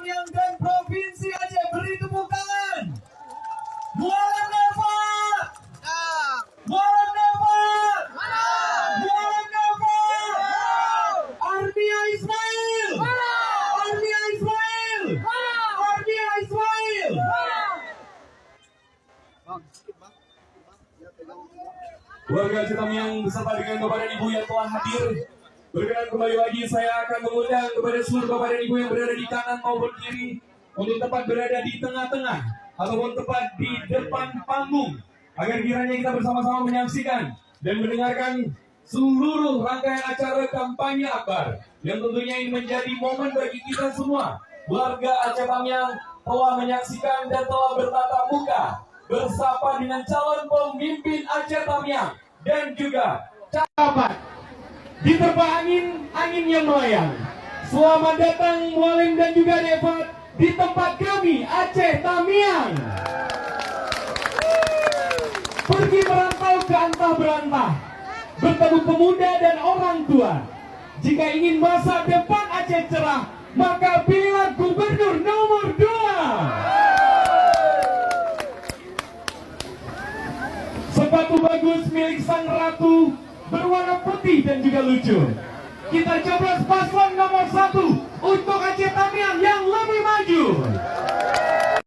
Tamiang dan Provinsi Aceh. Beri tepuk tangan. Mualim Dapat. Mualim Dapat. Mualim Dapat. Armia Ismail. Armia Ismail. Armia Ismail. Warga Aceh Tamiang beserta dengan Bapak dan Ibu yang telah hadir, berkenan kembali lagi saya akan mengundang kepada seluruh Bapak dan Ibu yang berada di kanan maupun kiri untuk tepat berada di tengah-tengah ataupun tepat di depan panggung agar kiranya kita bersama-sama menyaksikan dan mendengarkan seluruh rangkaian acara kampanye akbar yang tentunya ini menjadi momen bagi kita semua. Warga Aceh Tamiang telah menyaksikan dan telah bertatap muka bersapa dengan calon pemimpin Aceh Tamiang dan juga sahabat diterpa angin yang melayang. Selamat datang Mualim dan juga Dapat di tempat kami Aceh Tamiang. Pergi merantau ke antah berantah, bertemu pemuda dan orang tua. Jika ingin masa depan Aceh cerah, maka pilihlah Gubernur nomor 2. Sepatu bagus milik sang ratu berwarna putih dan juga lucu. Kita coblos paslon nomor 1 untuk Aceh Tamiang yang lebih maju.